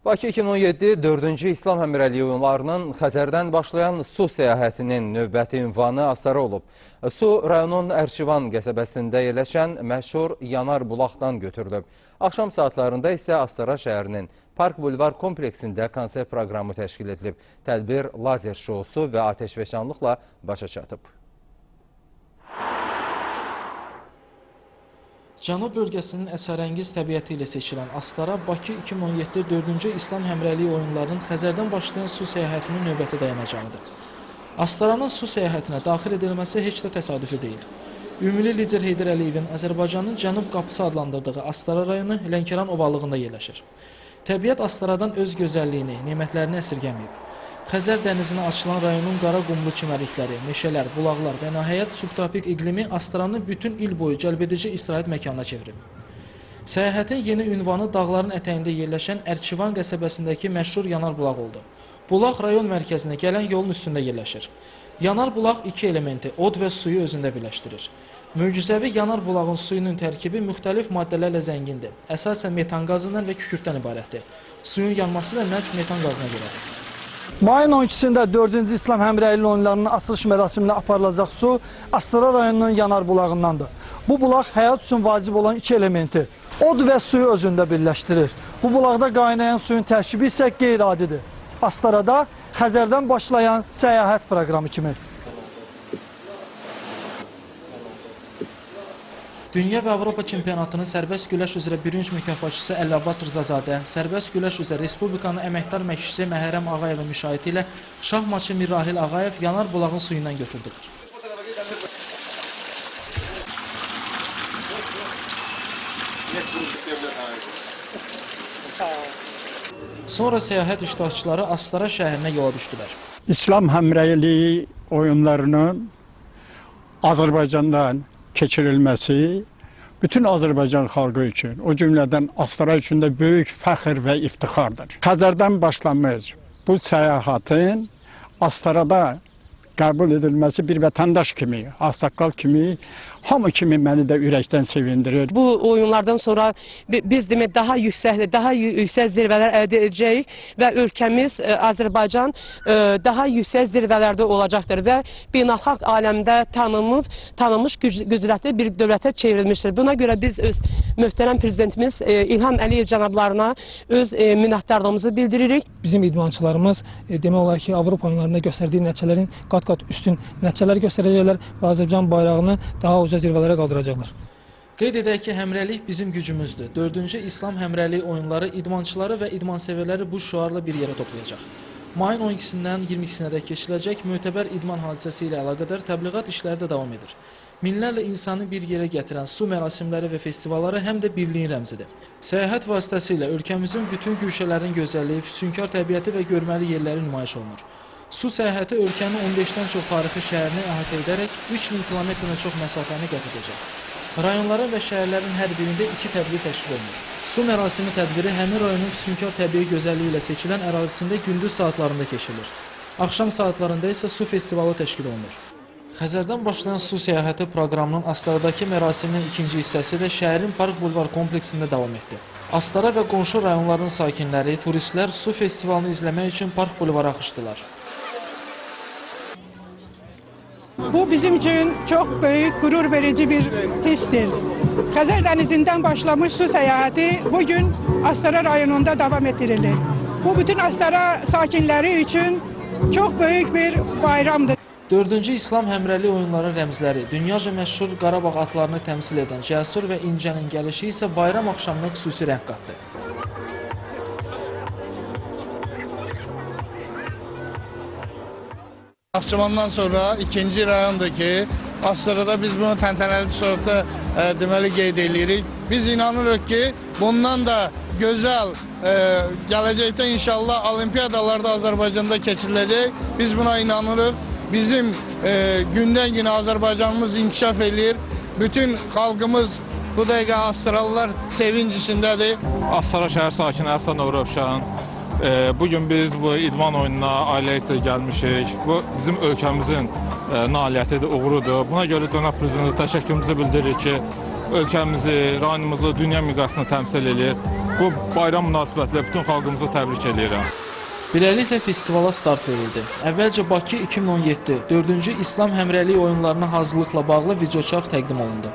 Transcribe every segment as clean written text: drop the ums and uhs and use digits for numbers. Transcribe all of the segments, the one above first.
Bakı 2017 4-cü İslam Həmrəliyi oyunlarının Xəzərdən başlayan su səyahətinin növbəti ünvanı Astara olub. Su rayonun Ərşivan qəsəbəsində yerləşən məşhur Yanar Bulaqdan götürülüb. Axşam saatlarında isə Astara şəhərinin Park Bulvar kompleksində konsert proqramı təşkil edilib. Tədbir lazer şousu və ateşfəşanlıqla başa çatıb. Cənub bölgəsinin əsərəngiz təbiəti ilə seçilən Astara Bakı 2017 4-cü İslam Həmrəliyi oyunlarının Xəzərdən başlayan su səyahətinin növbəti dayanacağıdır. Astaranın su səyahətinə daxil edilməsi heç də təsadüfi deyil. Ümumi lider Heydər Əliyevin Azərbaycanın Cənub qapısı adlandırdığı Astara rayonu Lənkəran ovalığında yerləşir. Təbiət Astaradan öz gözəlliyini, nemətlərini əsirgəməyib. Xəzər dənizinə açılan rayonun qara qumlu çimərlikləri, meşələr, bulaqlar və nəhayət subtropik iqlimi Astaranı bütün il boyu cəlbedici istirahət məkanına çevirib. Səyahətin yeni ünvanı dağların ətəyində yerləşən Ərşivan qəsəbəsindəki məşhur Yanar Bulaq oldu. Bulaq rayon mərkəzinə gələn yolun üstündə yerləşir. Yanar Bulaq iki elementi, od və suyu özündə birləşdirir. Möcüzəvi Yanar Bulağın suyunun tərkibi müxtəlif maddələrlə zəngindir. Əsasən metan qazından və kükürtdən ibarətdir. Suyun yanması da məhz metan qazına görədir. Mayın 12-sində 4-cü İslam Həmrəliyi oyunlarının açılış mərasiminə aparılacaq su Astara rayonunun Yanar Bulağındandır. Bu bulaq həyat üçün vacib olan iki elementi, od və suyu özündə birləşdirir. Bu bulaqda qaynayan suyun tərkibi isə qeyri-adidir. Astarada Xəzərdən başlayan səyahət proqramı kimi. Dünya və Avropa çempionatının sərbəst güləş üzrə bürünc mükafatçısı Əli-Abbas Rızəzadə, sərbəst güləş üzrə Respublikanın əməkdar məşqçisi Məhrəm Ağayevin müşahidə ilə şahmatçı Mirrahil Ağayev Yanar Bulağın suyundan götürdülər. Sonra səyahət iştirakçıları Astara şəhərinə yola düşdülər. İslam Həmrəliyi oyunlarının Azərbaycandan keçirilməsi bütün Azərbaycan xalqı üçün, o cümlədən Astara üçün də böyük fəxr və iftixardır. Xəzərdən başlanmış bu səyahətin Astarada qəbul edilməsi bir vətəndaş kimi, ağsaqqal kimi, hamı kimi məni də ürəkdən sevindirir. Bu oyunlardan sonra biz demək daha yüksək zirvələr əldə edəcəyik və ölkəmiz Azərbaycan daha yüksək zirvələrdə olacaqdır və beynəlxalq aləmdə tanınmış qüdrətli bir dövlətə çevrilmişdir. Buna görə biz öz möhtərəm prezidentimiz İlham Əliyev cənablarına öz minnətdarlığımızı bildiririk. Bizim idmançılarımız demək olar ki, Avropa oyunlarında göstərdiyi nəticələrin qat-qat üstün nəticələr göstərəcəklər və Azərbaycan bayrağını daha uca zirvələrə qaldıracaqlar. Qeyd edək ki, həmrəlik bizim gücümüzdür. 4-cü İslam Həmrəliyi oyunları idmançıları və idmansevərləri bu şüarla bir yerə toplayacaq. Mayın 12-dən 22-sinə də keçiriləcək mötəbər idman hadisəsi ilə əlaqədar təbliğat işləri də davam edir. Minlərlə insanı bir yerə gətirən su mərasimləri və festivalları həm də birliyin rəmzidir. Səyahət vasitəsilə ölkəmizin bütün güşələrin gözəlliyi, füsunkar təbiəti və görməli yerləri nümayiş olunur. Su səyahəti ölkənin 15-dən çox tarixi şəhərini əhatə edərək 3000 kilometrdən çox məsafəni qət edəcək. Rayonların və şəhərlərin hər birində iki tədbir təşkil olunur. Su mərasimi tədbiri həmin rayonun füsunkar təbii gözəlliyi ilə seçilən ərazisində gündüz saatlarında keçirilir. Axşam saatlarında isə su festivalı təşkil olunur. Xəzərdən başlayan su səyahəti proqramının Astaradakı mərasiminin ikinci hissəsi də şəhərin Park Bulvar kompleksində davam etdi. Astara və qonşu rayonların sakinləri, turistlər su festivalını izləmək üçün Park Bulvara axışdılar. Bu bizim için çok büyük, gurur verici bir histir. Xəzər dənizindən başlamış su səyahəti bugün Astara rayonunda davam ettirilir. Bu bütün Astara sakinləri üçün çok büyük bir bayramdır. 4-cü İslam Həmrəliyi oyunları rəmzləri, dünyaca məşhur Qarabağ atlarını təmsil edən Cəsur və İncənin gəlişi isə bayram axşamına xüsusi rəng qatdı. Naxçıvandan sonra ikinci rayondur ki, Astarada biz bunu təntənəli surətdə deməli qeyd edirik. Biz inanırıq ki, bundan da gözəl gələcəkdə inşallah olimpiyadalarda Azərbaycanda keçiriləcək. Biz buna inanırıq. Bizim gündən-günə Azərbaycanımız inkişaf edir. Bütün xalqımız bu dəqiqə Astaralılar sevinç içindədir. Astara şəhər sakini Həsən Övrəvşən. Bugün biz bu idman oyununa ailəcə gəlmişik. Bu bizim ölkəmizin nailiyyətidir, uğurudur. Buna görə cənab prezidentə təşəkkürümüzü bildiririk ki, ölkəmizi, rayonumuzu dünya miqyasında təmsil edir. Bu bayram münasibətilə bütün xalqımızı təbrik edirəm. Beləliklə festivala start verildi. Əvvəlcə Bakı 2017 4-cü İslam Həmrəylik oyunlarına hazırlıqla bağlı videoçarx təqdim olundu.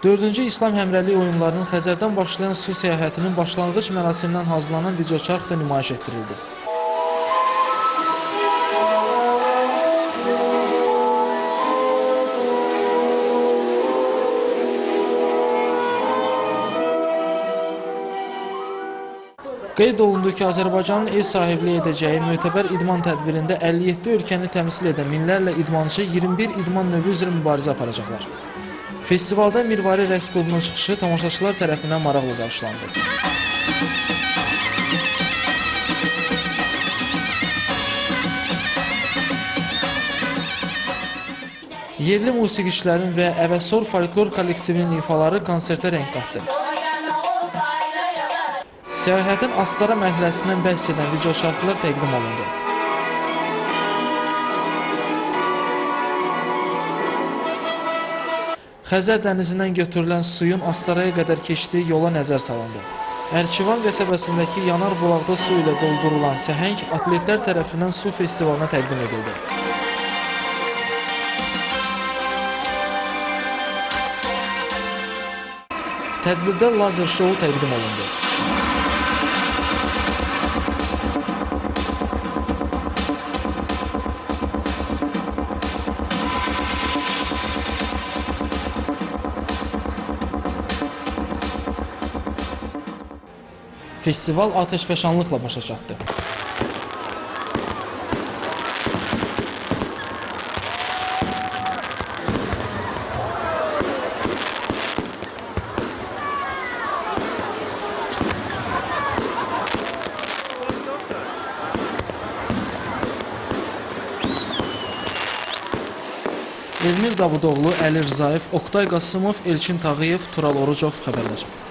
Dördüncü İslam Həmrəylik oyunlarının Xəzərdən başlayan su səyahətinin başlanğıc mərasimindən hazırlanan videoçarx da nümayiş etdirildi. Qeyd olundu ki, Azərbaycanın ev sahibliyi edəcəyi mötəbər idman tədbirində 57 ölkəni təmsil edən minlərlə idmançı 21 idman növü üzrə mübarizə aparacaqlar. Festivalda mirvari rəqs qrupunun çıxışı tamaşaçılar tərəfindən maraqla qarşılandı. Yerli musiqiçilərin və Əvəzsor folklor kollektivinin ifaları konsertə rəng qatdı. Səyahətin Astara mərhələsindən bəhs edən videoşarkılar təqdim olundu. Xəzər dənizindən götürülən suyun Astaraya qədər keçdiyi yola nəzər salındı. Ərkivan qəsəbəsindəki yanar bulaqda su ilə doldurulan səhəng atletlər tərəfindən su festivalına təqdim edildi. Tədbirdə lazer şou təqdim olundu. Festival atəşfəşanlıqla başa çatdı. Elmir Davudoğlu, Əli Rzayev, Oktay Qasımov, Elçin Tağıyev, Tural Orucov xəbərlər.